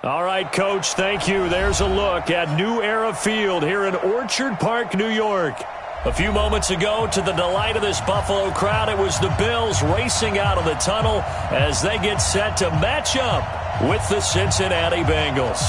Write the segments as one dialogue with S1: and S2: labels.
S1: All right, Coach, thank you. There's a look at New Era Field here in Orchard Park, New York. A few moments ago, to the delight of this Buffalo crowd, it was the Bills racing out of the tunnel as they get set to match up with the Cincinnati Bengals.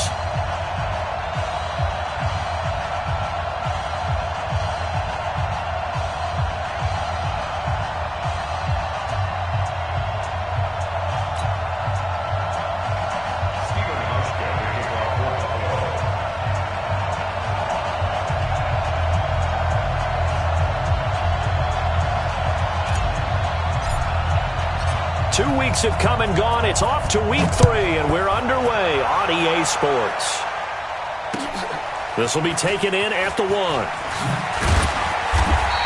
S1: Have come and gone. It's off to week 3, and we're underway on EA Sports. This will be taken in at the 1.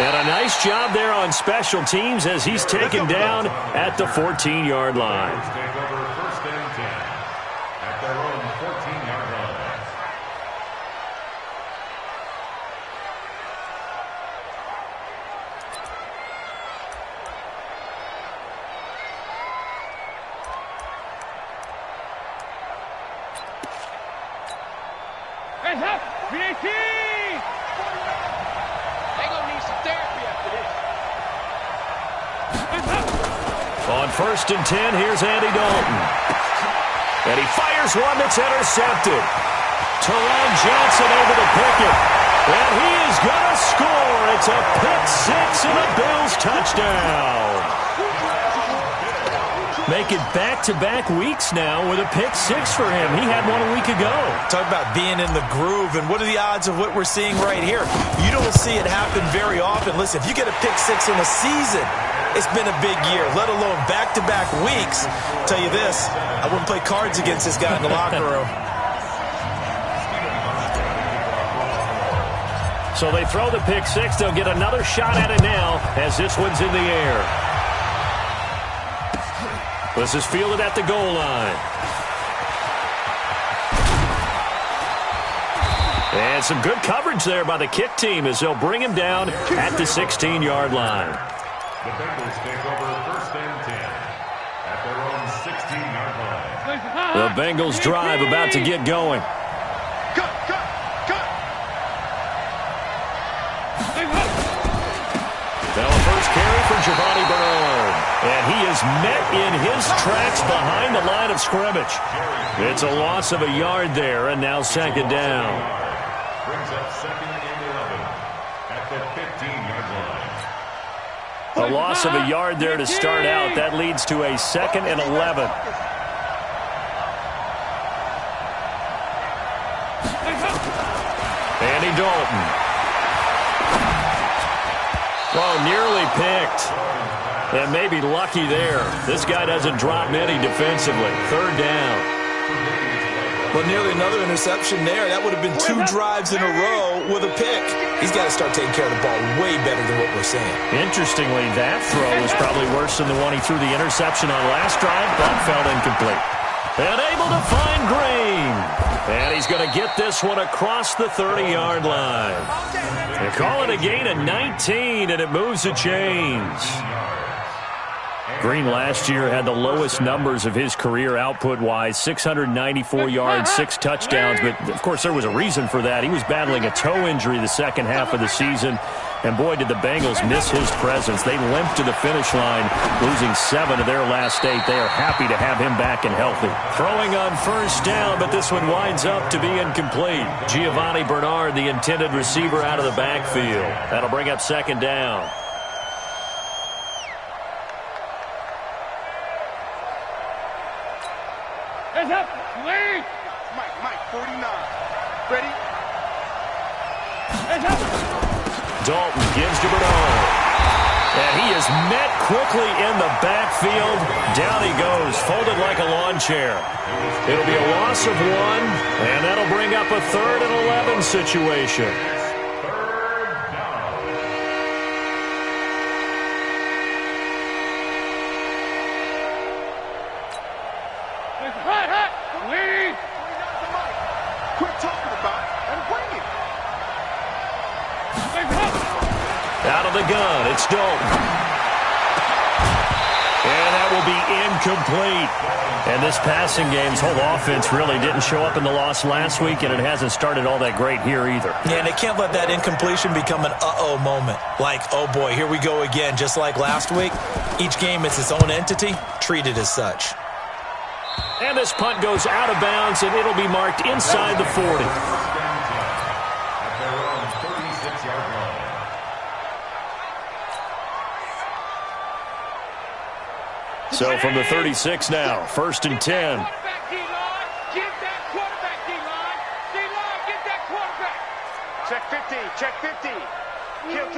S1: And a nice job there on special teams as he's taken down at the 14-yard line.
S2: Take over first and 10 at their own 14-yard line.
S1: On first and 10, here's Andy Dalton. And he fires one that's intercepted. Teron Johnson able to pick it. And he is going to score. It's a pick-6 and a Bills touchdown. Making back-to-back weeks now with a pick-6 for him. He had one a week ago.
S3: Talk about being in the groove, and what are the odds of what we're seeing right here? You don't see it happen very often. Listen, if you get a pick-6 in a season, it's been a big year, let alone back-to-back weeks. I'll tell you this, I wouldn't play cards against this guy in the locker room.
S1: So they throw the pick-6. They'll get another shot at it now as this one's in the air. This is fielded at the goal line. And some good coverage there by the kick team as they'll bring him down at the 16-yard line.
S2: The Bengals take over first and 10 at their own 16-yard line.
S1: The Bengals drive about to get going. Now a first carry for Giovanni Bernard. And he is met in his tracks behind the line of scrimmage. It's a loss of a yard there, and now second down.
S2: Brings up second and 11 at the 15-yard line.
S1: A loss of a yard there to start out. That leads to a second and 11. Andy Dalton. Oh, nearly picked. And maybe lucky there. This guy doesn't drop many defensively. Third down.
S3: Well, nearly another interception there. That would have been 2 drives in a row with a pick. He's got to start taking care of the ball way better than what we're saying.
S1: Interestingly, that throw was probably worse than the one he threw the interception on last drive, but fell incomplete. And able to find Green. And he's going to get this one across the 30-yard line. They call it a gain of 19, and it moves the chains. Green last year had the lowest numbers of his career output-wise, 694 yards, 6 touchdowns. But, of course, there was a reason for that. He was battling a toe injury the second half of the season. And boy, did the Bengals miss his presence. They limped to the finish line, losing 7 of their last 8. They are happy to have him back and healthy. Throwing on first down, but this one winds up to be incomplete. Giovanni Bernard, the intended receiver, out of the backfield. That'll bring up second down.
S4: Hands up, lead. Mike, 49. Ready? Hands up.
S1: Dalton gives to Bernard. And he is met quickly in the backfield. Down he goes, folded like a lawn chair. It'll be a loss of 1, and that'll bring up a 3rd and 11 situation.
S4: Lead. Quit talking about it and bring it.
S1: Out of the gun, it's Dalton. And that will be incomplete. And this passing game's whole offense really didn't show up in the loss last week, and it hasn't started all that great here either.
S3: Yeah, and they can't let that incompletion become an uh-oh moment. Like, oh boy, here we go again, just like last week. Each game is its own entity, treated as such.
S1: And this punt goes out of bounds, and it'll be marked inside the 40. So from the 36 now, 1st and 10.
S4: Get that quarterback, D-line. D-line, get that quarterback. Check 50. Kill.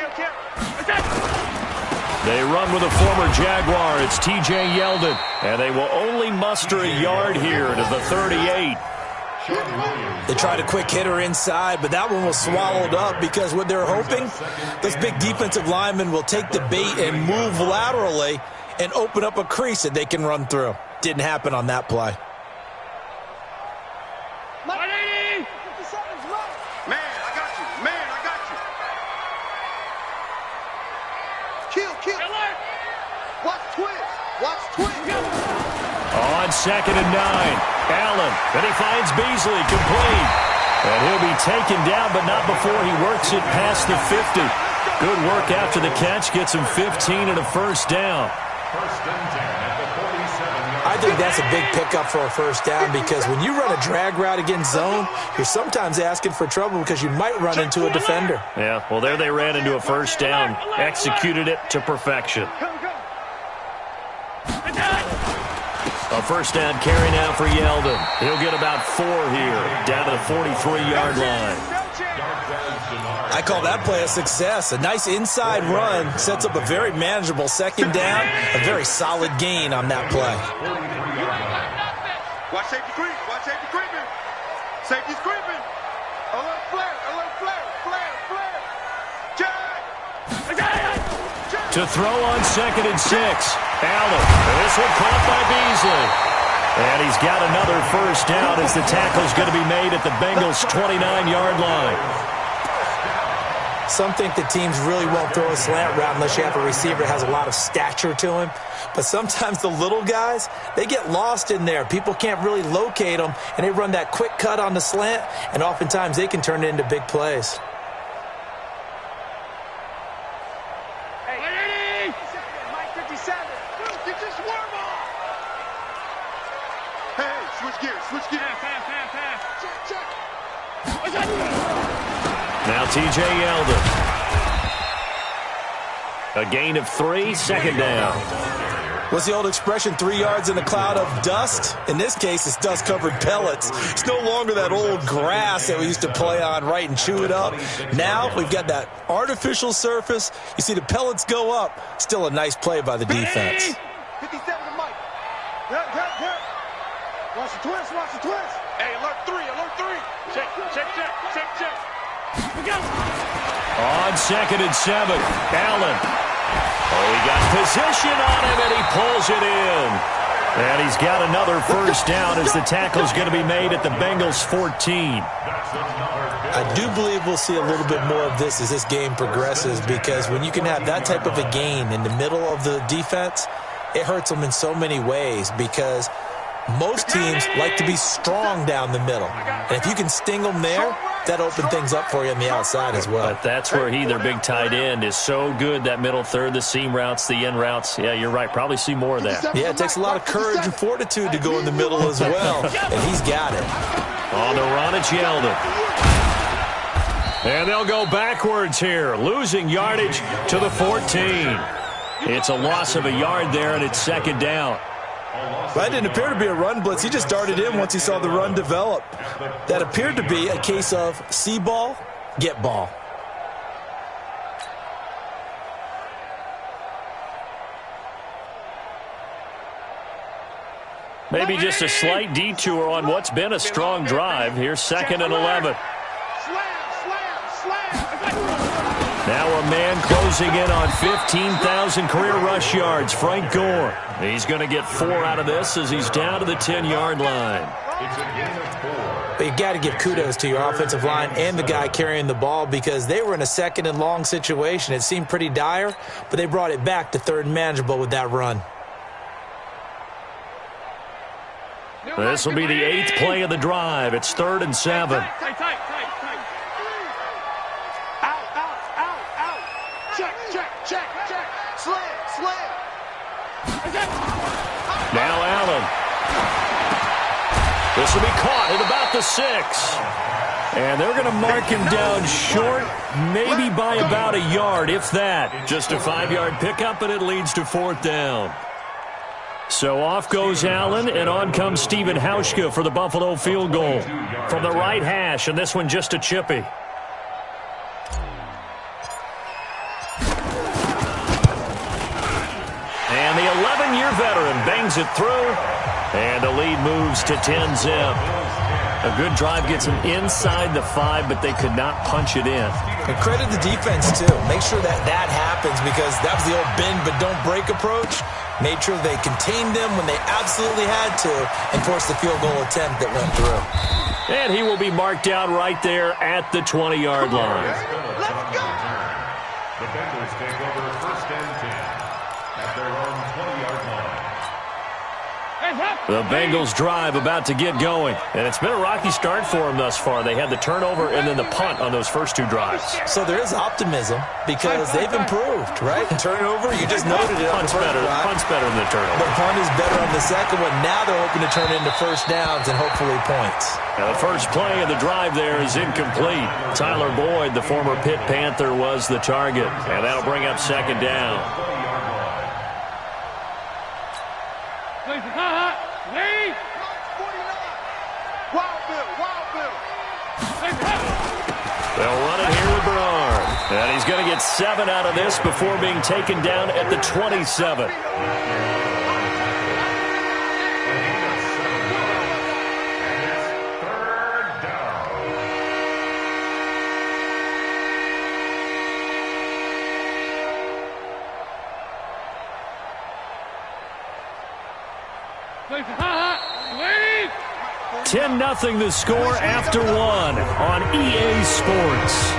S1: They run with a former Jaguar. It's T.J. Yeldon. And they will only muster a yard here to the 38.
S3: They tried a quick hitter inside, but that one was swallowed up because what they're hoping, those big defensive linemen will take the bait and move laterally and open up a crease that they can run through. Didn't happen on that play.
S4: Man, I got you. Kill. Watch twist.
S1: On 2nd and 9, Allen. Then he finds Beasley, complete. And he'll be taken down, but not before he works it past the 50. Good work after the catch. Gets him 15 and a first down.
S3: I think that's a big pickup for a first down because when you run a drag route against zone, you're sometimes asking for trouble because you might run into a defender.
S1: Yeah, well, there they ran into a first down, executed it to perfection. A first down carry now for Yeldon. He'll get about 4 here, down to the 43-yard line.
S3: I call that play a success. A nice inside run sets up a very manageable second down, a very solid gain on that play.
S4: Watch safety creeping. Safety's creeping. Alert flare.
S1: To throw on 2nd and 6, Allen. And this one caught by Beasley. And he's got another first down as the tackle's going to be made at the Bengals' 29-yard line.
S3: Some think that teams really won't throw a slant route unless you have a receiver that has a lot of stature to him. But sometimes the little guys, they get lost in there. People can't really locate them, and they run that quick cut on the slant, and oftentimes they can turn it into big plays.
S4: Hey, Mike 57. Get your swarm on. Hey, switch gears. Pass. Check.
S1: Now T.J. Yeldon. A gain of 3, second down.
S3: What's the old expression, 3 yards in a cloud of dust? In this case, it's dust-covered pellets. It's no longer that old grass that we used to play on, right, and chew it up. Now we've got that artificial surface. You see the pellets go up. Still a nice play by the defense.
S4: 57 to Mike. Yep. Watch the twist. Hey, alert 3. Check.
S1: On 2nd and 7, Allen. Oh, he got position on him, and he pulls it in. And he's got another first down as the tackle's going to be made at the Bengals' 14.
S3: I do believe we'll see a little bit more of this as this game progresses because when you can have that type of a gain in the middle of the defense, it hurts them in so many ways because most teams like to be strong down the middle. And if you can sting them there, that opened things up for you on the outside as well.
S1: But that's where their big tight end, is so good, that middle third, the seam routes, the end routes. Yeah, you're right. Probably see more of that.
S3: Yeah, it takes a lot of courage and fortitude to go in the middle as well, and he's got it.
S1: On the run, it's Yeldon. And they'll go backwards here, losing yardage to the 14. It's a loss of a yard there, and it's second down.
S3: That didn't appear to be a run blitz. He just darted in once he saw the run develop. That appeared to be a case of see ball, get ball.
S1: Maybe just a slight detour on what's been a strong drive. Here's 2nd and 11. Now a man closing in on 15,000 career rush yards, Frank Gore. He's going to get 4 out of this as he's down to the 10-yard line.
S3: But you got to give kudos to your offensive line and the guy carrying the ball, because they were in a 2nd and long situation. It seemed pretty dire, but they brought it back to 3rd and manageable with that run.
S1: This will be the 8th play of the drive. It's 3rd and 7. Now Allen. This will be caught at about the 6. And they're going to mark him down short, maybe by about a yard, if that. Just a 5-yard pickup, and it leads to 4th down. So off goes Allen, and on comes Stephen Hauschka for the Buffalo field goal. From the right hash, and this one just a chippy. And the 11-year veteran bangs it through, and the lead moves to 10-zip. A good drive gets them inside the 5, but they could not punch it in.
S3: And credit the defense, too. Make sure that happens, because that was the old bend but don't break approach. Made sure they contained them when they absolutely had to and forced the field goal attempt that went through.
S1: And he will be marked down right there at the 20-yard line.
S2: Let's go! The Bengals take over 1st and 10 at their own 20-yard line.
S1: The Bengals drive about to get going. And it's been a rocky start for them thus far. They had the turnover and then the punt on those first 2 drives.
S3: So there is optimism because they've improved, right? Turnover, you just noted it.
S1: Punt's better than the turnover.
S3: The punt is better on the second one. Now they're hoping to turn it into first downs and hopefully points.
S1: Now the first play of the drive there is incomplete. Tyler Boyd, the former Pitt Panther, was the target. And that'll bring up 2nd down. They'll run it here with Bernard. And he's going to get 7 out of this before being taken down at the 27.
S4: Leave!
S1: 10-0 the score after 1 on EA Sports.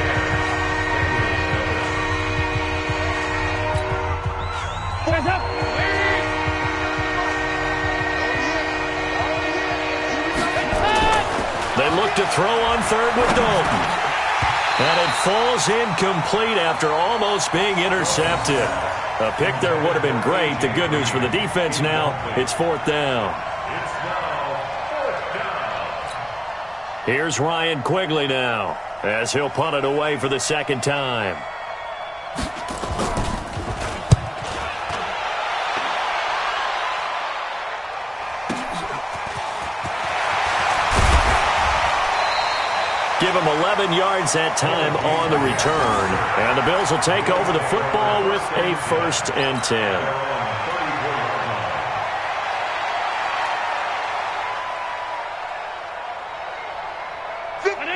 S1: They look to throw on 3rd with Dalton. And it falls incomplete after almost being intercepted. A pick there would have been great. The good news for the defense now, it's 4th down. Here's Ryan Quigley now, as he'll punt it away for the 2nd time. Give him 11 yards that time on the return. And the Bills will take over the football with a 1st and 10.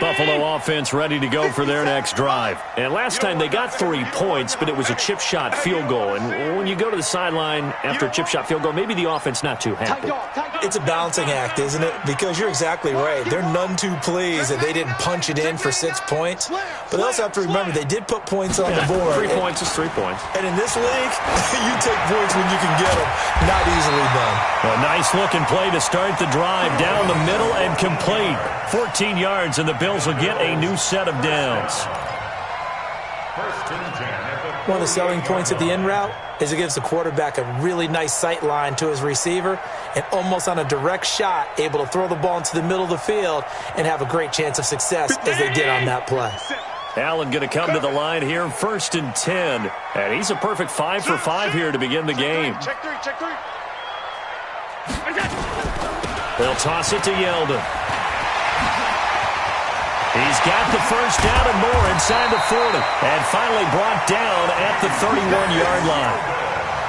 S1: Buffalo offense ready to go for their next drive. And last time they got 3 points, but it was a chip shot field goal. And when you go to the sideline after a chip shot field goal, maybe the offense not too happy.
S3: It's a balancing act, isn't it? Because you're exactly right. They're none too pleased that they didn't punch it in for 6 points. But they also have to remember they did put points on the board.
S1: 3 points is 3 points.
S3: And in this league, you take points when you can get them. Not easily done.
S1: A nice looking play to start the drive down the middle and complete. 14 yards, and the Bills will will get a new set of downs.
S2: First and 10 at the
S3: One of the selling points at the in route is it gives the quarterback a really nice sight line to his receiver and almost on a direct shot able to throw the ball into the middle of the field and have a great chance of success as they did on that play.
S1: Allen going to come to the line here, first and 10. And he's a perfect 5 for 5 here to begin the game.
S4: Check three, check three.
S1: They'll toss it to Yeldon. He's got the first down and more inside the 40. And finally brought down at the 31-yard line.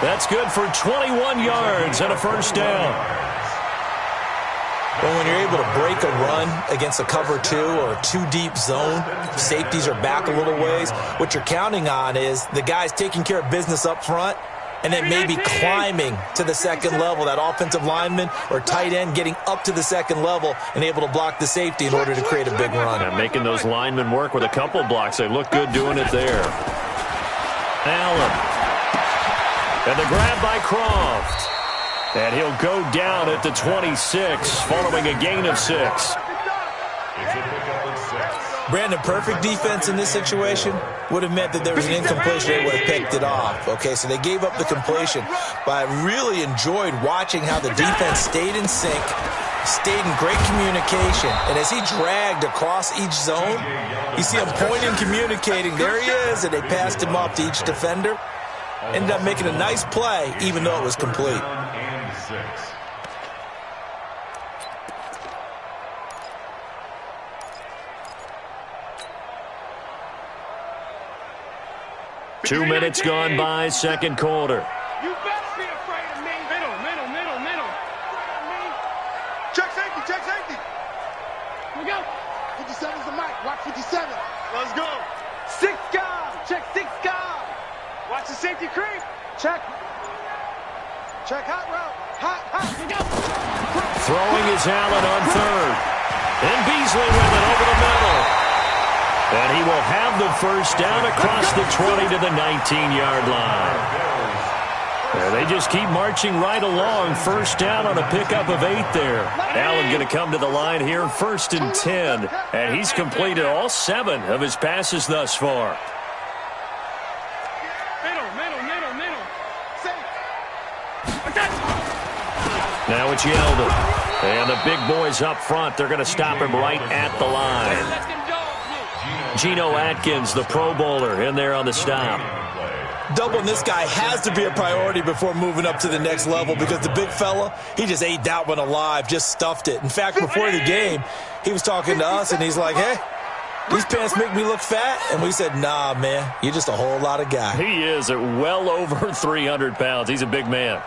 S1: That's good for 21 yards and a first down.
S3: Well, when you're able to break a run against a cover 2 or a 2-deep zone, safeties are back a little ways. What you're counting on is the guys taking care of business up front and then maybe climbing to the second level, that offensive lineman or tight end getting up to the second level and able to block the safety in order to create a big run.
S1: And making those linemen work with a couple blocks. They look good doing it there. Allen. And the grab by Croft. And he'll go down at the 26 following a gain of 6.
S2: It's a pickup of 6.
S3: Brandon, perfect defense in this situation would have meant that there was an incompletion. They would have picked it off. Okay, so they gave up the completion. But I really enjoyed watching how the defense stayed in sync, stayed in great communication. And as he dragged across each zone, you see him pointing, communicating. There he is, and they passed him off to each defender. Ended up making a nice play, even though it was complete.
S2: And 6.
S1: 2 minutes gone by, second quarter.
S4: You better be afraid of me. Middle. Check safety. Here we go. 57's the mic. Watch 57. Let's go. 6 guard. Check 6 guard. Watch the safety creep. Check hot route. Hot. Here we go.
S1: Throwing is Allen on third. And Beasley with it over the middle. And he will have the first down across the 20 to the 19-yard line. And they just keep marching right along. First down on a pickup of 8 there. Allen going to come to the line here, first and 10. And he's completed all 7 of his passes thus far.
S4: Middle.
S1: Now it's Yeldon. And the big boys up front, they're going to stop him right at the line. Geno Atkins, the Pro Bowler, in there on the stop.
S3: Doubling this guy has to be a priority before moving up to the next level because the big fella, he just ate that one alive, just stuffed it. In fact, before the game, he was talking to us, and he's like, hey, these pants make me look fat. And we said, nah, man, you're just a whole lot of guy.
S1: He is at well over 300 pounds. He's a big man.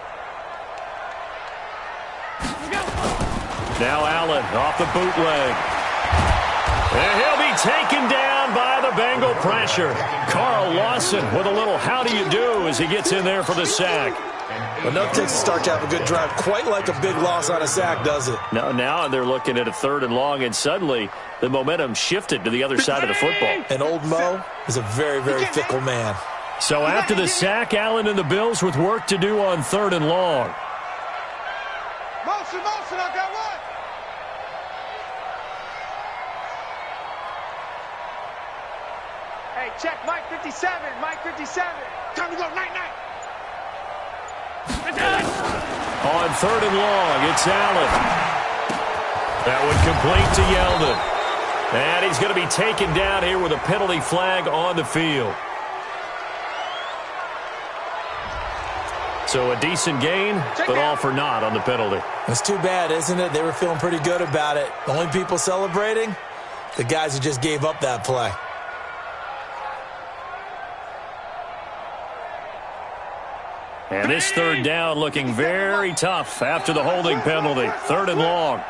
S1: Now Allen off the bootleg. And he'll be taken down by the Bengal pressure. Carl Lawson with a little how do you do as he gets in there for the sack.
S3: Enough takes to start to have a good drive, quite like a big loss on a sack, does it?
S1: Now they're looking at a 3rd and long, and suddenly the momentum shifted to the other side of the football.
S3: And old Mo is a very, very fickle man.
S1: So after the sack, Allen and the Bills with work to do on 3rd and long.
S4: Motion, I got one. Hey, check Mike 57. Time to go, night.
S1: On 3rd and long, it's Allen. That would complete to Yeldon. And he's going to be taken down here with a penalty flag on the field. So a decent gain, but all for naught on the penalty.
S3: It's too bad, isn't it? They were feeling pretty good about it. The only people celebrating, the guys who just gave up that play.
S1: And this 3rd down looking very tough after the holding penalty. 3rd and long.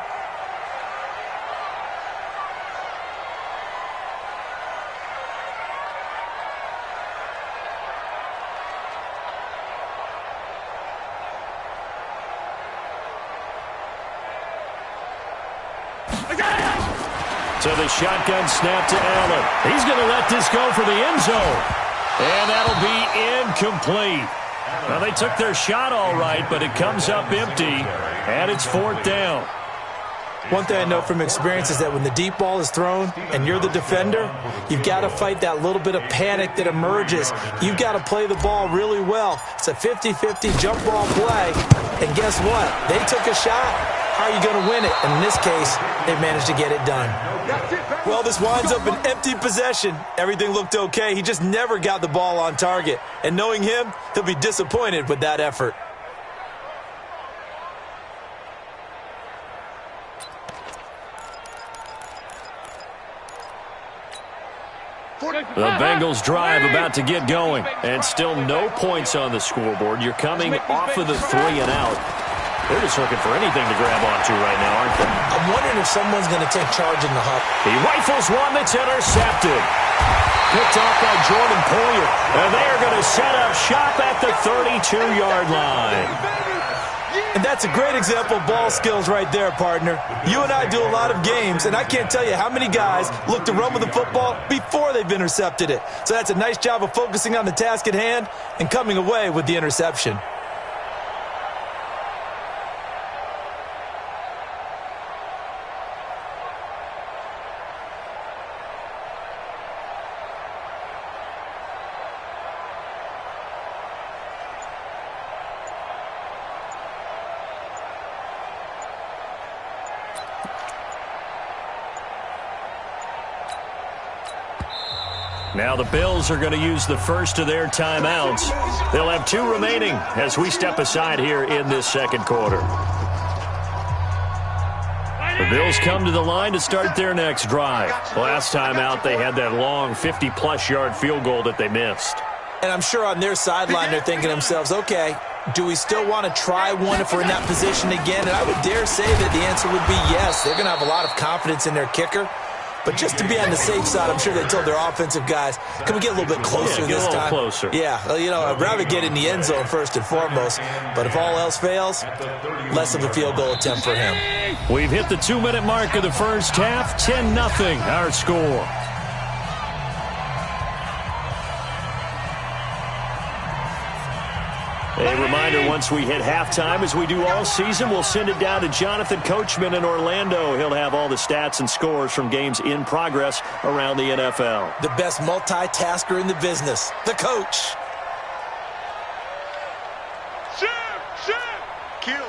S1: So the shotgun snap to Allen. He's going to let this go for the end zone. And that'll be incomplete. Well, they took their shot all right, but it comes up empty, and it's 4th down.
S3: One thing I know from experience is that when the deep ball is thrown and you're the defender, you've got to fight that little bit of panic that emerges. You've got to play the ball really well. It's a 50-50 jump ball play, and guess what? They took a shot. How are you going to win it? And in this case, they managed to get it done. Well, this winds up an empty possession. Everything looked okay. He just never got the ball on target. And knowing him, he'll be disappointed with that effort.
S1: The Bengals drive about to get going, and still no points on the scoreboard. You're coming off of the 3 and out. They're just looking for anything to grab onto right now, aren't they?
S3: I'm wondering if someone's going to take charge in the hunt.
S1: He rifles one that's intercepted. Picked off by Jordan Poyer, and they are going to set up shop at the 32-yard line.
S3: And that's a great example of ball skills right there, partner. You and I do a lot of games, and I can't tell you how many guys look to run with the football before they've intercepted it. So that's a nice job of focusing on the task at hand and coming away with the interception.
S1: Now the Bills are going to use the first of their timeouts. They'll have 2 remaining as we step aside here in this second quarter. The Bills come to the line to start their next drive. Last time out, they had that long 50-plus yard field goal that they missed.
S3: And I'm sure on their sideline they're thinking to themselves, okay, do we still want to try one if we're in that position again? And I would dare say that the answer would be yes. They're going to have a lot of confidence in their kicker. But just to be on the safe side, I'm sure they told their offensive guys, can we get a little bit closer this time?
S1: Get a little closer.
S3: Yeah, well, you know, I'd rather get in the end zone first and foremost. But if all else fails, less of a field goal attempt for him.
S1: We've hit the 2-minute mark of the first half. 10-0 our score. A reminder, once we hit halftime, as we do all season, we'll send it down to Jonathan Coachman in Orlando. He'll have all the stats and scores from games in progress around the NFL.
S3: The best multitasker in the business, the coach.
S4: Shoot! Kill!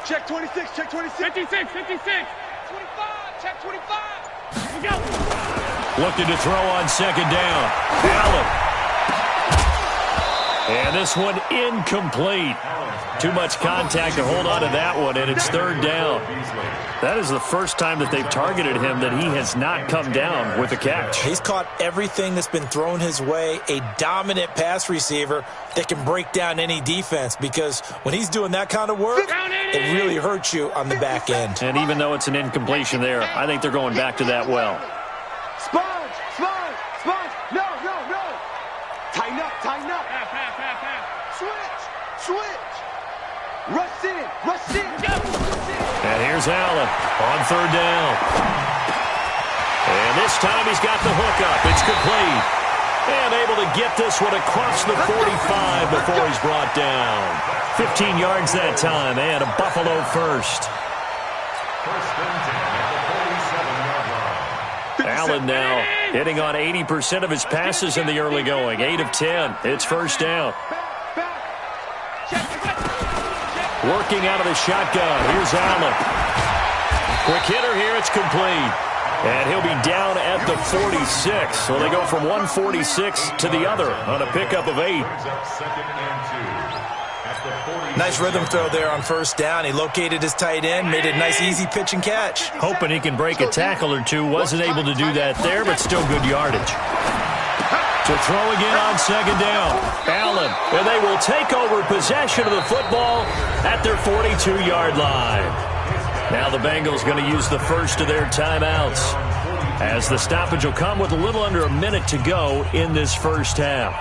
S4: Check 26, check 26. 56. 25, check 25. We go.
S1: Looking to throw on second down. Allen. And this one incomplete. Too much contact to hold on to that one, and it's third down. That is the first time that they've targeted him that he has not come down with a catch.
S3: He's caught everything that's been thrown his way, a dominant pass receiver that can break down any defense, because when he's doing that kind of work, it really hurts you on the back end.
S1: And even though it's an incompletion there, I think they're going back to that well.
S4: Sponge! No! Tighten up! Switch! Rush in!
S1: And here's Allen on third down. And this time he's got the hook up. It's complete. And able to get this one across the 45 before he's brought down. 15 yards that time, and a Buffalo first. Allen now hitting on 80% of his passes in the early going. 8 of 10. It's first down. Working out of the shotgun. Here's Allen. Quick hitter here. It's complete. And he'll be down at the 46. So they go from 146 to the other on a pickup of 8.
S3: Nice rhythm throw there on first down. He located his tight end, made a nice easy pitch and catch.
S1: Hoping he can break a tackle or two. Wasn't able to do that there, but still good yardage. To throw again on second down. Allen, and they will take over possession of the football at their 42-yard line. Now the Bengals going to use the first of their timeouts, as the stoppage will come with a little under a minute to go in this first half.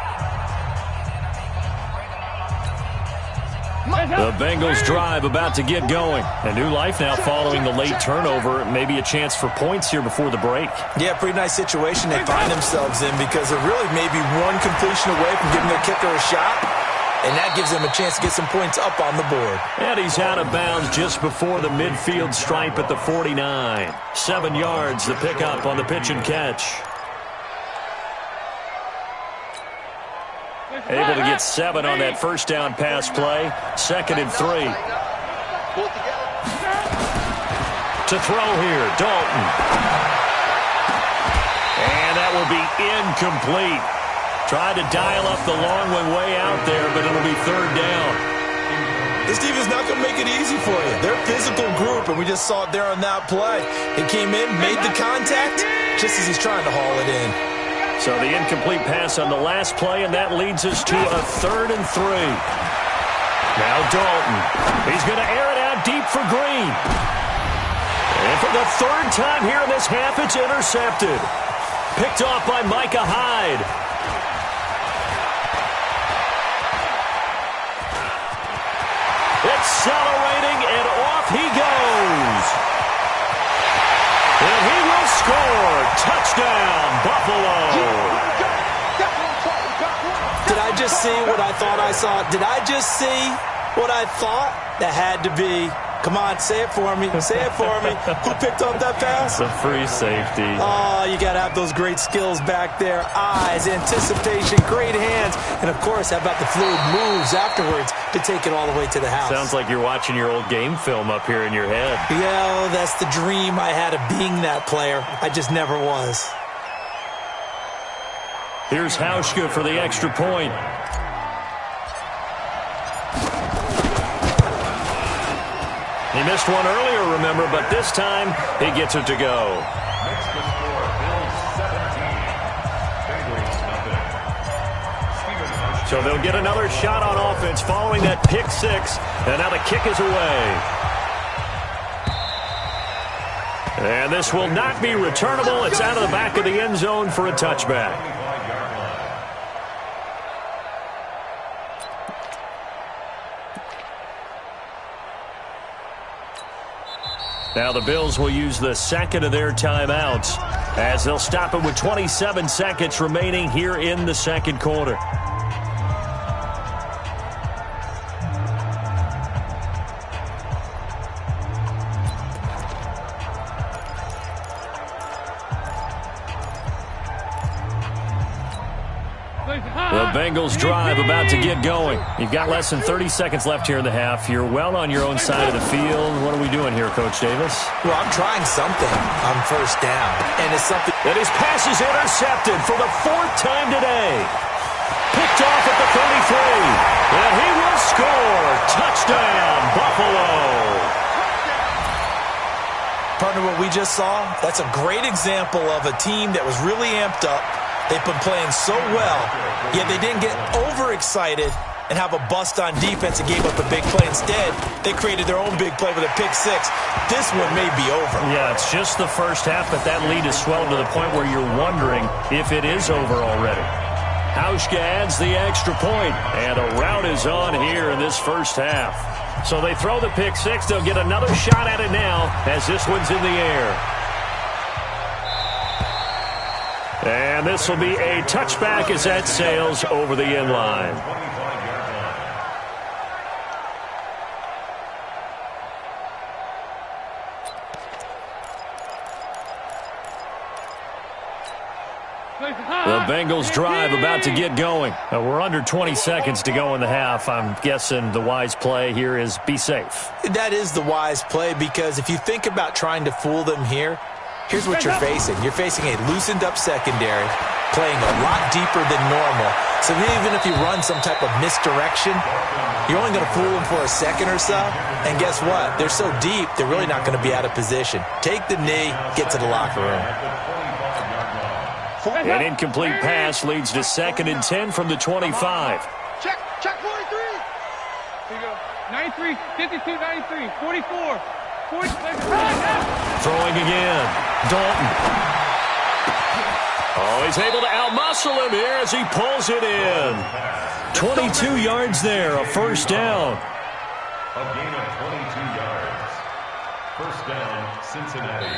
S1: The Bengals drive about to get going. A new life now following the late turnover. Maybe a chance for points here before the break.
S3: Yeah, pretty nice situation they find themselves in, because they're really maybe one completion away from giving their kicker a shot. and that gives them a chance to get some points up on the board.
S1: And he's out of bounds just before the midfield stripe at the 49. 7 yards, the pickup on the pitch and catch. Able to get 7 on that first down pass play. 2nd and 3. To throw here, Dalton. And that will be incomplete. Tried to dial up the long one way out there, but it'll be 3rd down.
S3: This defense is not going to make it easy for you. They're a physical group, and we just saw it there on that play. He came in, made the contact, just as he's trying to haul it in.
S1: So the incomplete pass on the last play, and that leads us to a 3rd and 3. Now Dalton. He's going to air it out deep for Green. And for the 3rd time here in this half, it's intercepted. Picked off by Micah Hyde. Accelerating, and off he goes. And he will score. Touchdown, Buffalo.
S3: Did I just see what I thought I saw? Did I just see what I thought? That had to be. Come on, say it for me. Say it for me. Who picked up that pass?
S1: The free safety.
S3: Oh, you got to have those great skills back there. Eyes, anticipation, great hands. And, of course, how about the fluid moves afterwards to take it all the way to the house?
S1: Sounds like you're watching your old game film up here in your head.
S3: Yeah, that's the dream I had of being that player. I just never was.
S1: Here's Hauschka for the extra point. He missed one earlier, remember, but this time he gets it to go.
S2: Makes the score, Bills 17. Bengals nothing.
S1: So they'll get another shot on offense following that pick 6, and now the kick is away. And this will not be returnable. It's out of the back of the end zone for a touchback. Now the Bills will use the 2nd of their timeouts as they'll stop it with 27 seconds remaining here in the 2nd quarter. The Bengals drive about to get going. You've got less than 30 seconds left here in the half. You're well on your own side of the field. What are we doing here, Coach Davis?
S3: Well, I'm trying something on 1st down. And it's something.
S1: And his pass is intercepted for the 4th time today. Picked off at the 33. And he will score. Touchdown, Buffalo.
S3: Partner, what we just saw, that's a great example of a team that was really amped up. They've been playing so well, yet they didn't get overexcited and have a bust on defense and gave up a big play. Instead, they created their own big play with a pick 6. This one may be over.
S1: Yeah, it's just the first half, but that lead has swelled to the point where you're wondering if it is over already. Hauschka adds the extra point, and a rout is on here in this first half. So they throw the pick 6. They'll get another shot at it now as this one's in the air. And this will be a touchback as that sails over the end line. The Bengals drive about to get going. We're under 20 seconds to go in the half. I'm guessing the wise play here is be safe.
S3: That is the wise play, because if you think about trying to fool them here, here's what you're facing. You're facing a loosened up secondary, playing a lot deeper than normal. So even if you run some type of misdirection, you're only going to fool them for a second or so. And guess what? They're so deep, they're really not going to be out of position. Take the knee, get to the locker room.
S1: An incomplete pass leads to 2nd and 10 from the 25.
S4: Check 43. Here you go. 93, 52, 93, 44. 40,
S1: Throwing again. Dalton. Oh, he's able to outmuscle him here as he pulls it in. 22 yards there, a 1st down.
S2: A gain of 22 yards. 1st down, Cincinnati.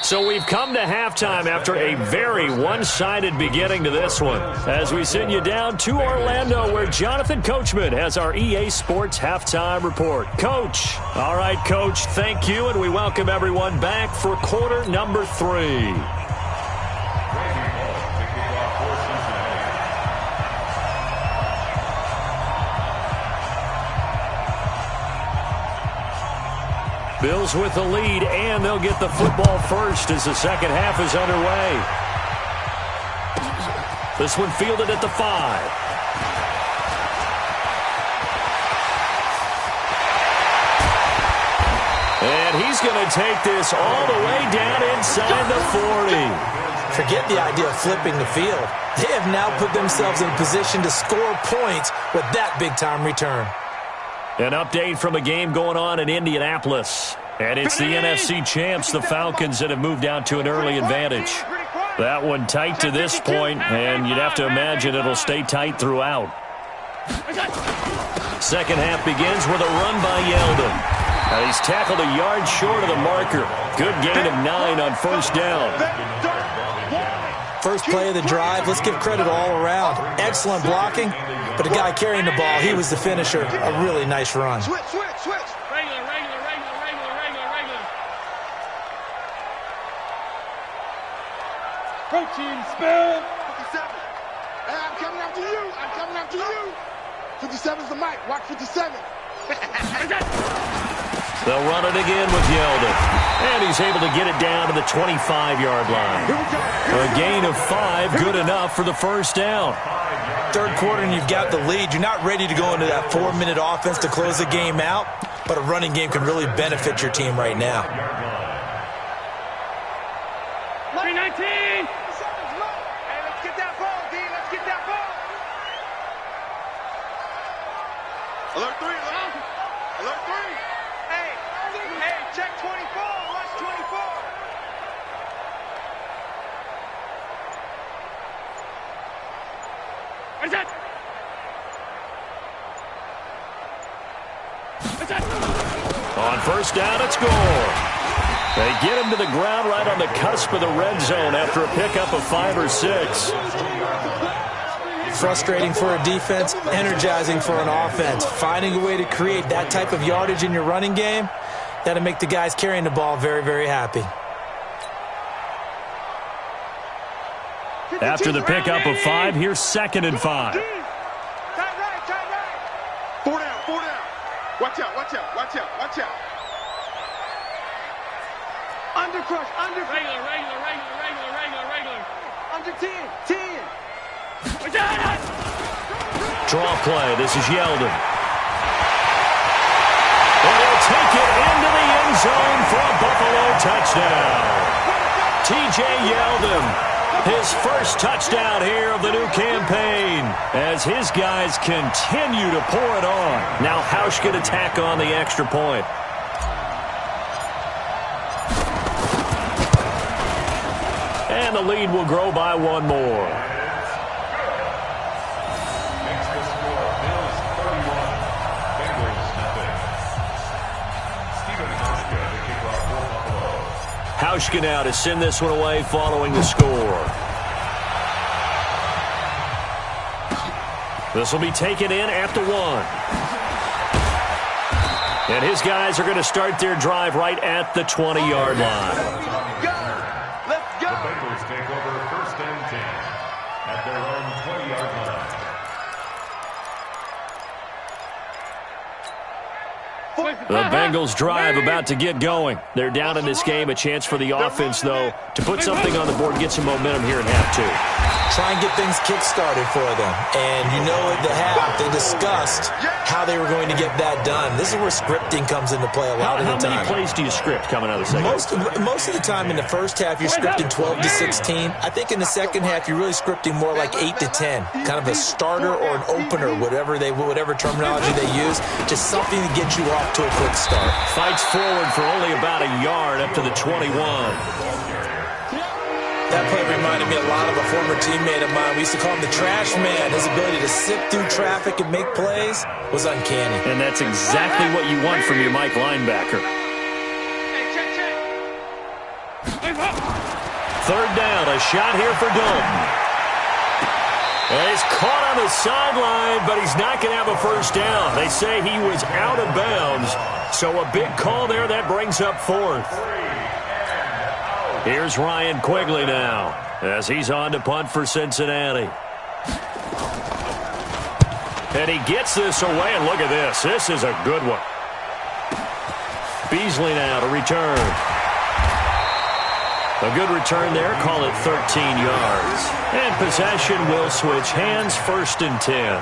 S1: So we've come to halftime after a very one-sided beginning to this one. As we send you down to Orlando, where Jonathan Coachman has our EA Sports Halftime Report. Coach. All right, Coach, thank you, and we welcome everyone back for quarter number 3. Bills with the lead, and they'll get the football first as the second half is underway. This one fielded at the 5. And he's going to take this all the way down inside the 40.
S3: Forget the idea of flipping the field. They have now put themselves in a position to score points with that big-time return.
S1: An update from a game going on in Indianapolis. And it's the NFC champs, the Falcons, that have moved out to an early advantage. That one tight to this point, and you'd have to imagine it'll stay tight throughout. Second half begins with a run by Yeldon. He's tackled a yard short of the marker. Good gain of 9 on first down.
S3: First play of the drive, let's give credit all around. Excellent blocking, but the guy carrying the ball, he was the finisher. A really nice run.
S4: Switch. Protein spell. 57. Hey, I'm coming after you. 57's the mic. Watch 57.
S1: They'll run it again with Yeldon. And he's able to get it down to the 25-yard line. A gain of 5, good enough for the first down.
S3: Third quarter and you've got the lead. You're not ready to go into that 4-minute offense to close the game out, but a running game can really benefit your team right now.
S4: 319. Hey, let's get that ball, D. Let's get that ball. Alert 3. Alert 3. Hey, check 24. Watch 24. What's that?
S1: On first down, it's Gore. They get him to the ground right on the cusp of the red zone after a pickup of 5 or 6.
S3: Frustrating for a defense, energizing for an offense. Finding a way to create that type of yardage in your running game, that'll make the guys carrying the ball very, very happy.
S1: After the pickup of 5, here's 2nd and 5.
S4: Tight right. 4 down. Watch out. Under crush. Regular. Under 10.
S1: Draw play. This is Yeldon. And he'll take it into the end zone for a Buffalo touchdown. T.J. Yeldon, his first touchdown here of the new campaign, as his guys continue to pour it on. Now Hausch going to tack on the extra point. And the lead will grow by 1 more. Hauschka now to send this one away following the score. This will be taken in at the 1. And his guys are going to start their drive right at the 20-yard line.
S2: The Bengals take over first and 10 at their own 20-yard line.
S1: The Bengals drive about to get going. They're down in this game. A chance for the offense, though, to put something on the board, get some momentum here in half 2.
S3: Try and get things kick-started for them. And you know at the half, they discussed how they were going to get that done. This is where scripting comes into play a lot of the time.
S1: How many plays do you script coming out of the second half?
S3: Most of the time in the first half, you're scripting 12 to 16. I think in the second half, you're really scripting more like 8 to 10. Kind of a starter or an opener, whatever terminology they use. Just something to get you off to a quick start.
S1: Fights forward for only about a yard up to the 21.
S3: That play reminded me a lot of a former teammate of mine. We used to call him the trash man. His ability to sift through traffic and make plays was uncanny.
S1: And that's exactly what you want from your Mike linebacker.
S4: Hey, check.
S1: third down. A shot here for Dalton. And he's caught on the sideline, but he's not going to have a first down. They say he was out of bounds. So a big call there. That brings up fourth. Here's Ryan Quigley now as he's on to punt for Cincinnati. And he gets this away, and look at this. This is a good one. Beasley now to return. A good return there. Call it 13 yards. And possession will switch hands, 1st and 10.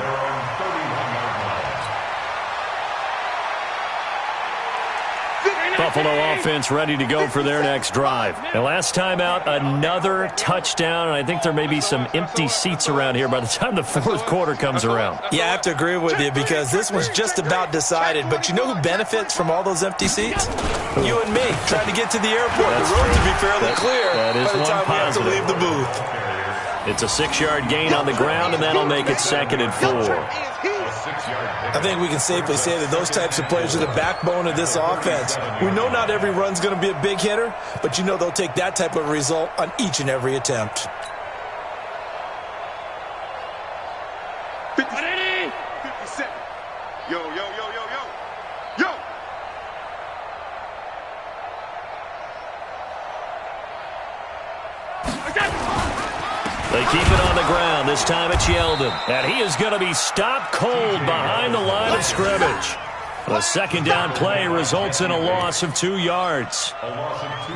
S1: Buffalo offense ready to go for their next drive. And last time out, another touchdown. And I think there may be some empty seats around here by the time the fourth quarter comes around.
S3: Yeah, I have to agree with you because this was just about decided. But you know who benefits from all those empty seats? You and me, trying to get to the airport.
S1: That's
S3: the road
S1: true.
S3: to be fairly clear
S1: that is
S3: by the time we have to
S1: positive.
S3: leave the booth.
S1: It's a 6-yard gain on the ground, and that'll make it 2nd and 4.
S3: I think we can safely say that those types of players are the backbone of this offense. We know not every run's going to be a big hitter, but you know they'll take that type of result on each and every attempt.
S4: 57. Yo, yo, yo, yo, yo. Yo!
S1: They keep it on the ground. This time it's Yeldon. And he is going to be stopped cold behind the line of scrimmage. The 2nd down play results in a loss of 2 yards.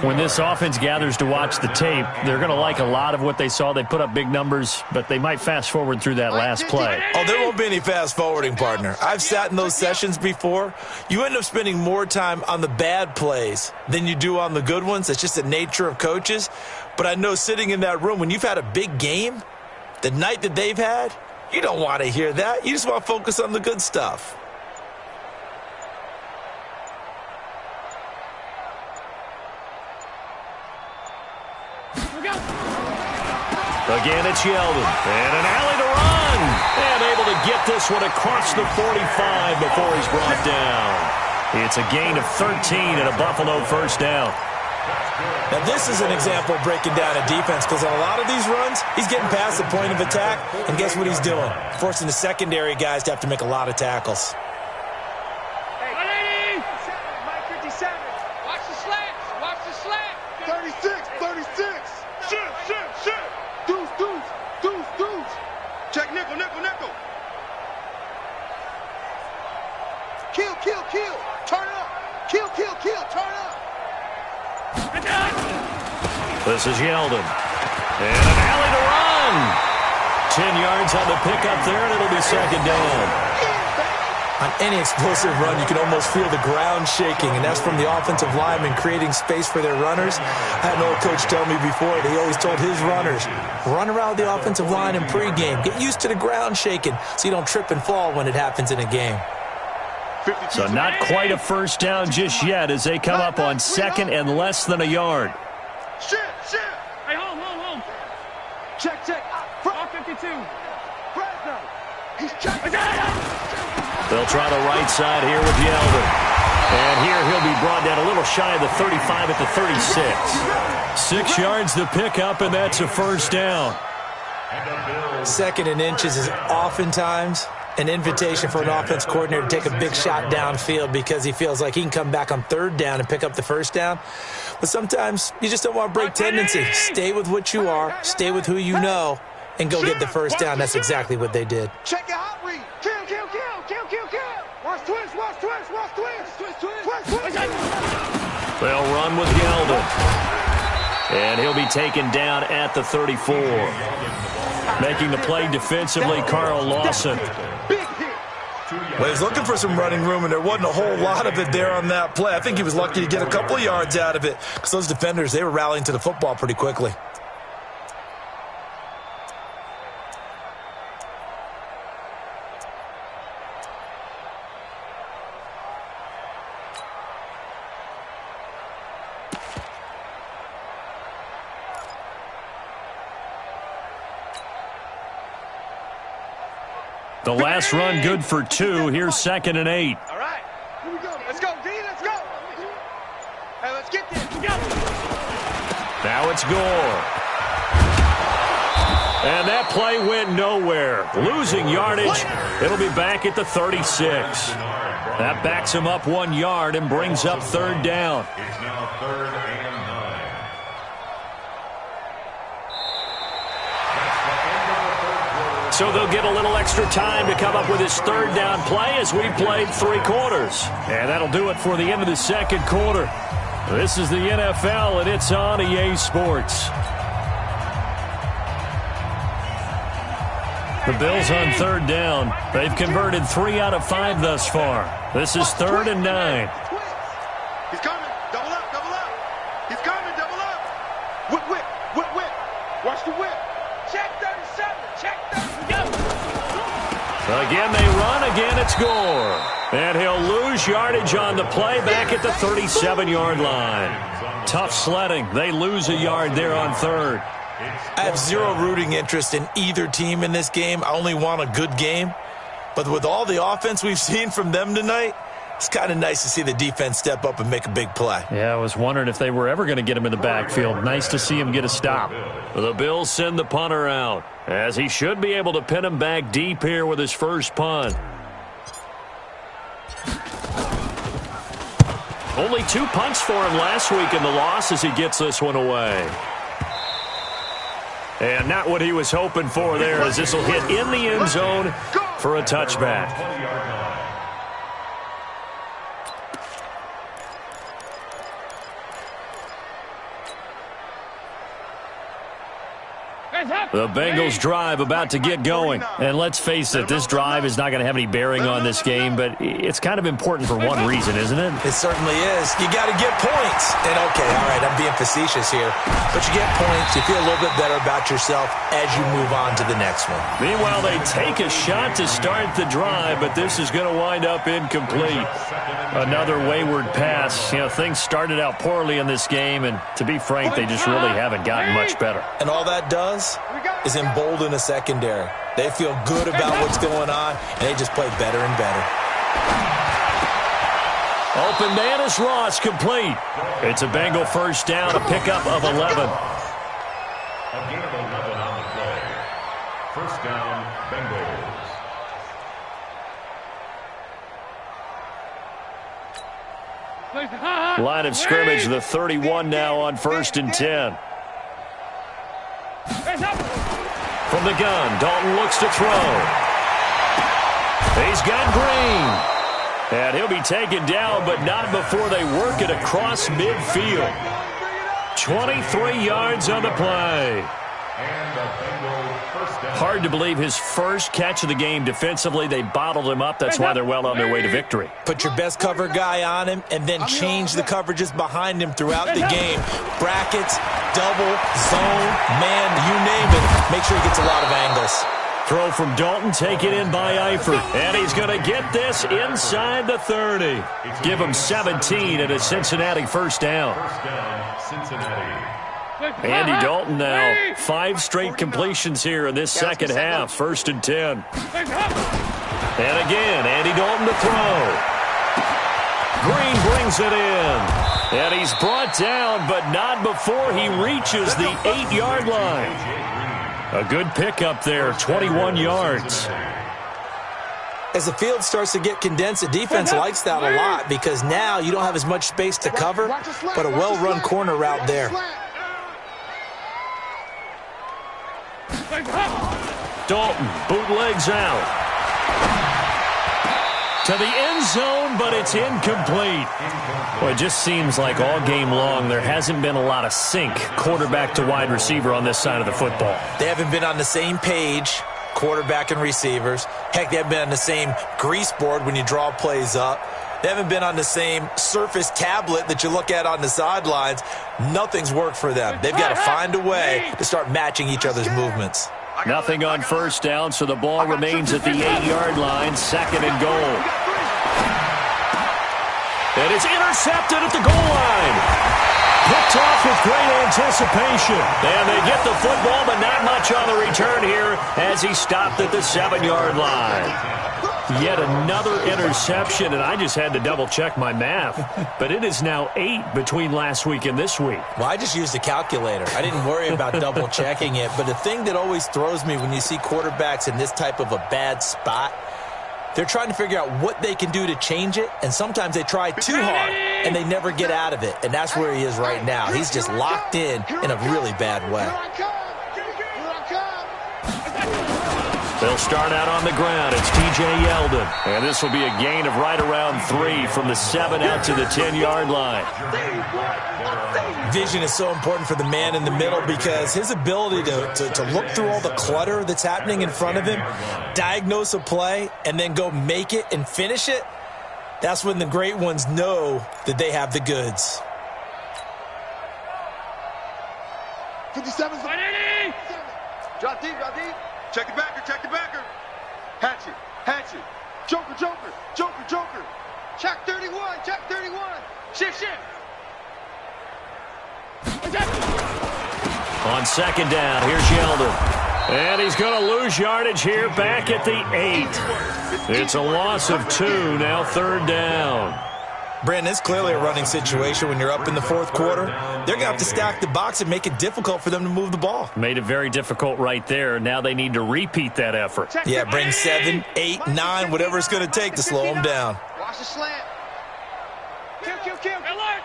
S1: When this offense gathers to watch the tape, they're going to like a lot of what they saw. They put up big numbers, but they might fast forward through that last play.
S3: Oh, there won't be any fast forwarding, partner. I've sat in those sessions before. You end up spending more time on the bad plays than you do on the good ones. It's just the nature of coaches. But I know sitting in that room, when you've had a big game, the night that they've had, you don't want to hear that. You just want to focus on the good stuff.
S1: Again, it's Yeldon. And an alley to run. And able to get this one across the 45 before he's brought down. It's a gain of 13 and a Buffalo first down.
S3: Now, this is an example of breaking down a defense because on a lot of these runs, he's getting past the point of attack, and guess what he's doing? Forcing the secondary guys to have to make a lot of tackles.
S4: Hey, Mike 57. Watch the slants. Watch the slant. 36. Shit. Deuce. Check nickel. Kill. Turn up. Kill. Turn up.
S1: This is Yeldon. And an alley to run. 10 yards on the pickup there, and it'll be 2nd down.
S3: On any explosive run, you can almost feel the ground shaking, and that's from the offensive linemen creating space for their runners. I had an old coach tell me before that he always told his runners, run around the offensive line in pregame. Get used to the ground shaking so you don't trip and fall when it happens in a game.
S1: So not quite a first down just yet as they come up on 2nd and less than a yard.
S4: Shit. Hey, home. Check. Front 52. He's checking.
S1: They'll try the right side here with Yeldon. And here he'll be brought down a little shy of the 35 at the 36. 6 yards the pickup, and that's a first down.
S3: 2nd and inches is oftentimes an invitation for an offense coordinator to take a big shot downfield because he feels like he can come back on 3rd down and pick up the first down. But sometimes you just don't want to break tendency. Stay with what you are, stay with who you know, and go get the first down. That's exactly what they did.
S4: Check your hot read. Kill. Watch twist.
S1: They'll run with Yeldon. And he'll be taken down at the 34. Making the play defensively, Carl Lawson.
S3: Well, he's looking for some running room, and there wasn't a whole lot of it there on that play. I think he was lucky to get a couple of yards out of it because those defenders, they were rallying to the football pretty quickly.
S1: The last run good for 2. Here's 2nd and 8.
S4: All right. Here we go. Let's go, D. Let's go. Hey, let's get this.
S1: Now it's Gore. And that play went nowhere. Losing yardage. It'll be back at the 36. That backs him up 1 yard and brings up third down.
S2: It's now 3rd and 9.
S1: So they'll get a little extra time to come up with his third down play as we played 3 quarters. And that'll do it for the end of the second quarter. This is the NFL, and it's on EA Sports. The Bills on third down. They've converted 3 out of 5 thus far. This is 3rd and 9.
S4: He's coming. Double up, double up. He's coming, double up. Whip, whip, whip, whip. Watch the whip. Check 37. Check 30. Go.
S1: Again, they run. Again, it's Gore. And he'll lose yardage on the play back at the 37-yard line. Tough sledding. They lose a yard there on third.
S3: I have zero rooting interest in either team in this game. I only want a good game. But with all the offense we've seen from them tonight, it's kind of nice to see the defense step up and make a big play.
S1: Yeah, I was wondering if they were ever going to get him in the backfield. Nice to see him get a stop. The Bills send the punter out, as he should be able to pin him back deep here with his first punt. Only 2 punts for him last week in the loss as he gets this one away. And not what he was hoping for there, as this will hit in the end zone for a touchback. The Bengals drive about to get going. And let's face it, this drive is not going to have any bearing on this game, but it's kind of important for one reason, isn't it?
S3: It certainly is. You got to get points. And okay, all right, I'm being facetious here. But you get points, you feel a little bit better about yourself as you move on to the next one.
S1: Meanwhile, they take a shot to start the drive, but this is going to wind up incomplete. Another wayward pass. You know, things started out poorly in this game, and to be frank, they just really haven't gotten much better.
S3: And all that does is embolden a secondary. They feel good about what's going on, and they just play better and better.
S1: Open man is Ross, complete. It's a Bengal first down, a pickup of 11.
S2: A gain of 11 on the play. First down, Bengals.
S1: Line of scrimmage, the 31 now on 1st and 10. From the gun, Dalton looks to throw. He's got Green. And he'll be taken down, but not before they work it across midfield. 23 yards on the play. Hard to believe his first catch of the game defensively. They bottled him up. That's why they're well on their way to victory.
S3: Put your best cover guy on him and then change the coverages behind him throughout the game. Brackets, double, zone, man, you name it. Make sure he gets a lot of angles.
S1: Throw from Dalton, taken in by Eifert. And he's going to get this inside the 30. Give him 17 at a Cincinnati first down.
S2: First down, Cincinnati.
S1: Andy Dalton now. 5 straight completions here in this second half. 1st and 10. And again, Andy Dalton to throw. Green brings it in. And he's brought down, but not before he reaches the 8-yard line. A good pickup there, 21 yards.
S3: As the field starts to get condensed, the defense likes that a lot because now you don't have as much space to cover, but a well-run corner route there.
S1: Dalton bootlegs out. To the end zone, but it's incomplete. Well, it just seems like all game long there hasn't been a lot of sync quarterback to wide receiver on this side of the football.
S3: They haven't been on the same page, quarterback and receivers. Heck, they haven't been on the same grease board when you draw plays up. They haven't been on the same Surface tablet that you look at on the sidelines. Nothing's worked for them. They've got to find a way to start matching each other's movements.
S1: Nothing on first down, so the ball remains at the 8-yard line, 2nd and goal. And it's intercepted at the goal line. Picked off with great anticipation. And they get the football, but not much on the return here as he stopped at the 7-yard line. Yet another interception, and I just had to double-check my math. But it is now 8 between last week and this week.
S3: Well, I just used a calculator. I didn't worry about double-checking it. But the thing that always throws me when you see quarterbacks in this type of a bad spot, they're trying to figure out what they can do to change it, and sometimes they try too hard, and they never get out of it. And that's where he is right now. He's just locked in a really bad way.
S1: They'll start out on the ground. It's T.J. Yeldon. And this will be a gain of right around 3 from the 7 out to the 10-yard line.
S3: Vision is so important for the man in the middle because his ability to look through all the clutter that's happening in front of him, diagnose a play, and then go make it and finish it, that's when the great ones know that they have the goods.
S4: 57's the 180. Drop deep, drop deep. Check the backer, check the backer. Hatchet, hatchet. Joker, joker, joker, joker. Check 31, check 31. Shift, shift.
S1: On second down, here's Yeldon. And he's going to lose yardage here back at the 8. It's a loss of 2, now third down.
S3: Brandon, it's clearly a running situation when you're up in the fourth quarter. They're going to have to stack the box and make it difficult for them to move the ball.
S1: Made it very difficult right there. Now they need to repeat that effort.
S3: Yeah, bring 7, 8, 9, whatever it's going to take to slow them down.
S4: Watch the slant. Kill, kill, kill. Alert.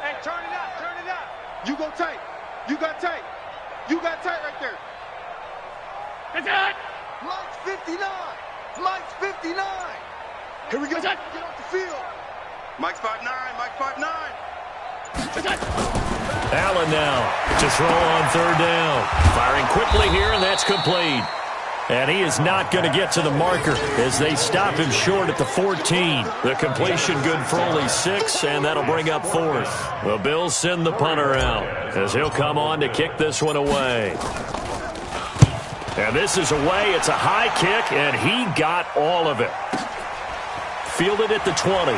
S4: Hey, turn it out, turn it out. You go tight. You got tight. You got tight right there. That's it. Mike's 59. Mike's 59. Here we go. Get off the field. Mike's 5'9". Mike's 5'9".
S1: Allen now to throw on third down. Firing quickly here, and that's complete. And he is not going to get to the marker as they stop him short at the 14. The completion good for only 6, and that'll bring up 4th. The Bills send the punter out as he'll come on to kick this one away. And this is away. It's a high kick, and he got all of it. Fielded at the 20.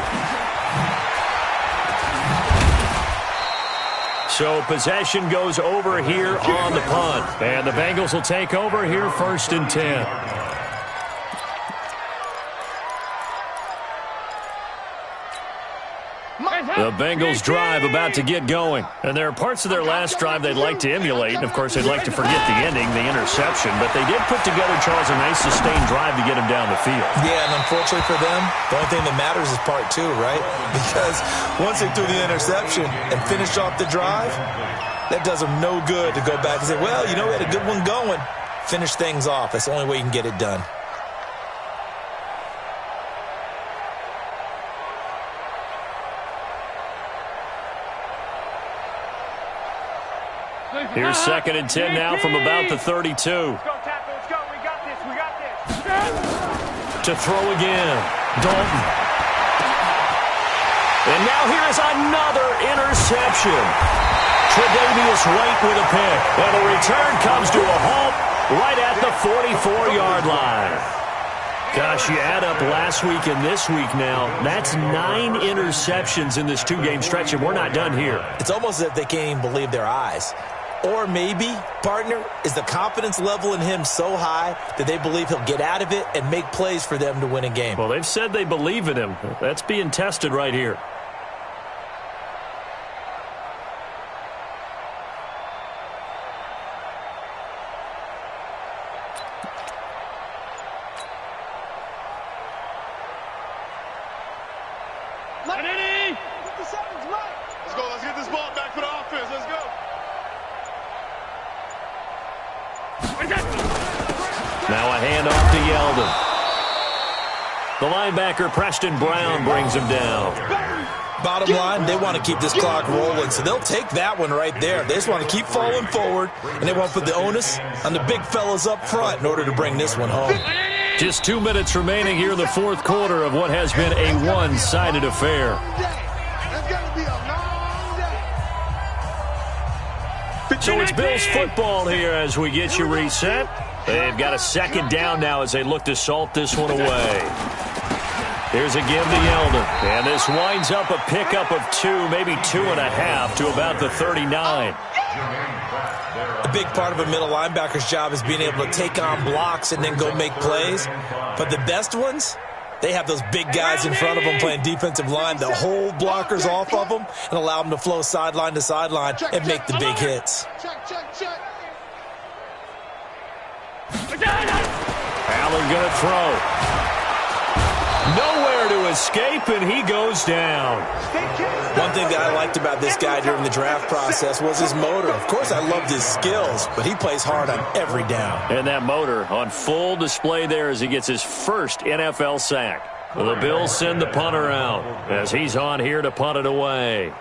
S1: So possession goes over here on the punt. And the Bengals will take over here 1st and 10. The Bengals drive about to get going. And there are parts of their last drive they'd like to emulate. And, of course, they'd like to forget the ending, the interception. But they did put together, Charles, a nice sustained drive to get him down the field.
S3: Yeah, and unfortunately for them, the only thing that matters is part 2, right? Because once they threw the interception and finished off the drive, that does them no good to go back and say, well, you know, we had a good one going. Finish things off. That's the only way you can get it done.
S1: Here's 2nd and 10 now from about the 32.
S4: Let's go, Tackle. Let's go. We got this. We got this.
S1: To throw again. Dalton. And now here is another interception. Tre'Davious White with a pick. And the return comes to a halt right at the 44-yard line. Gosh, you add up last week and this week now. That's 9 interceptions in this 2-game stretch, and we're not done here.
S3: It's almost as if they can't even believe their eyes. Or maybe, partner, is the confidence level in him so high that they believe he'll get out of it and make plays for them to win a game.
S1: Well, they've said they believe in him. That's being tested right here.
S4: Let's go. Let's get this ball back for the offense. Let's go.
S1: Now a handoff to Yeldon. The linebacker, Preston Brown, brings him down.
S3: Bottom line, they want to keep this clock rolling, so they'll take that one right there. They just want to keep falling forward, and they want to put the onus on the big fellas up front in order to bring this one home.
S1: Just 2 minutes remaining here in the fourth quarter of what has been a one-sided affair. So it's Bills football here as we get you reset. They've got a 2nd down now as they look to salt this one away. Here's a give to Yeldon. And this winds up a pickup of 2, maybe 2.5 to about the 39.
S3: A big part of a middle linebacker's job is being able to take on blocks and then go make plays. But the best ones, they have those big guys in front of them playing defensive line that hold blockers off of them and allow them to flow sideline to sideline and make the big hits.
S1: Allen going to throw. Nowhere to escape, and he goes down.
S3: One thing that I liked about this guy during the draft process was his motor. Of course, I loved his skills, but he plays hard on every down.
S1: And that motor on full display there as he gets his first NFL sack. The Bills send the punter out as he's on here to punt it away.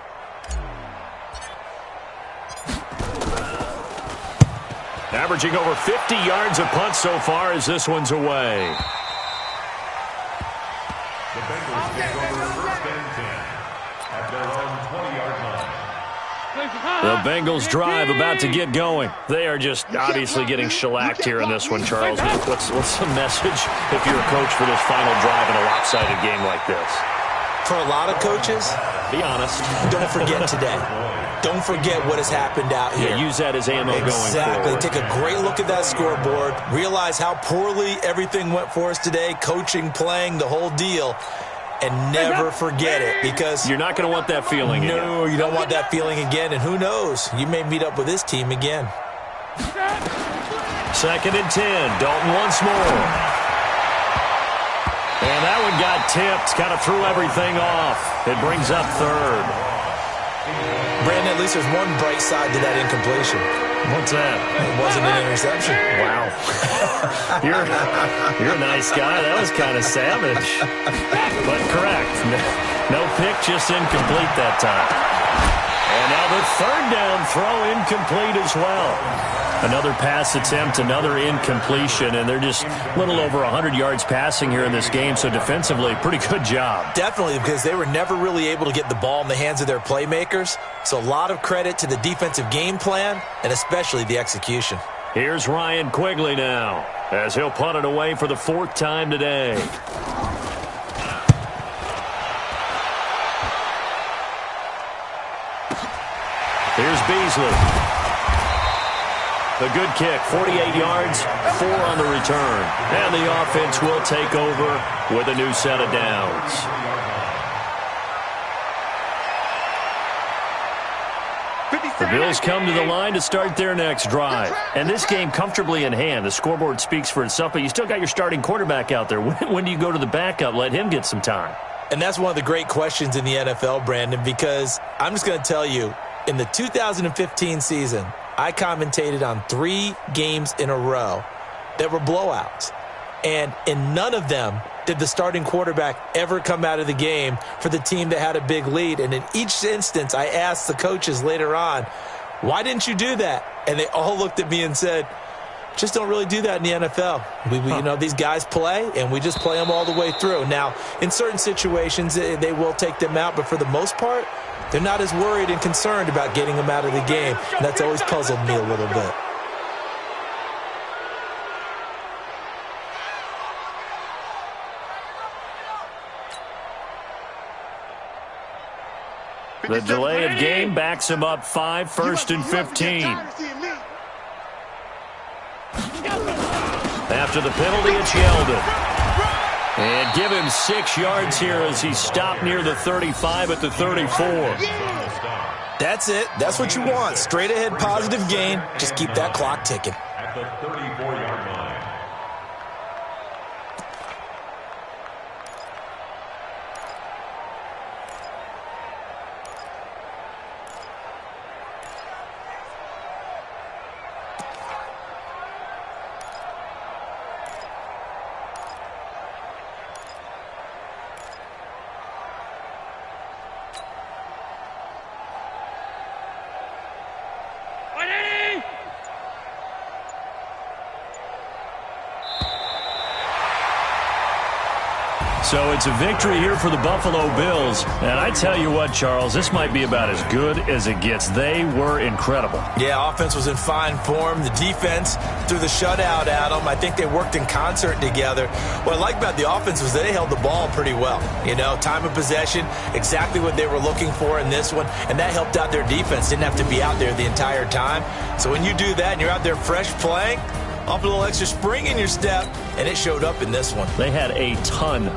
S1: Averaging over 50 yards a punt so far as this one's away.
S2: The Bengals take over first and 10 at their own 20-yard line.
S1: The Bengals drive about to get going. They are just obviously getting shellacked here in this one, Charles. What's the message if you're a coach for this final drive in a lopsided game like this?
S3: For a lot of coaches,
S1: be honest.
S3: Don't forget today. Don't forget what has happened out here.
S1: Yeah, use that as ammo going forward.
S3: Exactly. Take a great look at that scoreboard. Realize how poorly everything went for us today. Coaching, playing, the whole deal. And never forget it, because
S1: you're not going to want that feeling again.
S3: No, you don't want that feeling again. And who knows? You may meet up with this team again.
S1: 2nd and 10. Dalton once more. And that one got tipped. Kind of threw everything off. It brings up 3rd.
S3: Brandon, at least there's one bright side to that incompletion.
S1: What's that?
S3: It wasn't an interception.
S1: Wow. You're a nice guy. That was kind of savage. But correct. No pick, just incomplete that time. And now the 3rd down throw incomplete as well. Another pass attempt, another incompletion, and they're just a little over 100 yards passing here in this game, so defensively, pretty good job.
S3: Definitely, because they were never really able to get the ball in the hands of their playmakers, so a lot of credit to the defensive game plan, and especially the execution.
S1: Here's Ryan Quigley now, as he'll punt it away for the 4th time today. Here's Beasley. A good kick, 48 yards, 4 on the return. And the offense will take over with a new set of downs. The Bills come to the line to start their next drive. And this game comfortably in hand. The scoreboard speaks for itself, but you still got your starting quarterback out there. When do you go to the backup? Let him get some time.
S3: And that's one of the great questions in the NFL, Brandon, because I'm just going to tell you, in the 2015 season, I commentated on 3 games in a row that were blowouts. And in none of them did the starting quarterback ever come out of the game for the team that had a big lead. And in each instance, I asked the coaches later on, why didn't you do that? And they all looked at me and said, just don't really do that in the NFL. You know, these guys play, and we just play them all the way through. Now, in certain situations, they will take them out, but for the most part, they're not as worried and concerned about getting them out of the game. And that's always puzzled me a little bit.
S1: The delay of game backs him up 5, 1st and 15. After the penalty, it's Yeldon. And give him 6 yards here as he stopped near the 35 at the 34.
S3: That's it. That's what you want. Straight ahead positive gain. Just keep that clock ticking.
S2: At the 34-yard line.
S1: So it's a victory here for the Buffalo Bills. And I tell you what, Charles, this might be about as good as it gets. They were incredible.
S3: Yeah, offense was in fine form. The defense threw the shutout at them. I think they worked in concert together. What I like about the offense was they held the ball pretty well. You know, time of possession, exactly what they were looking for in this one, and that helped out their defense. Didn't have to be out there the entire time. So when you do that and you're out there fresh playing, off a little extra spring in your step, and it showed up in this one.
S1: They had a ton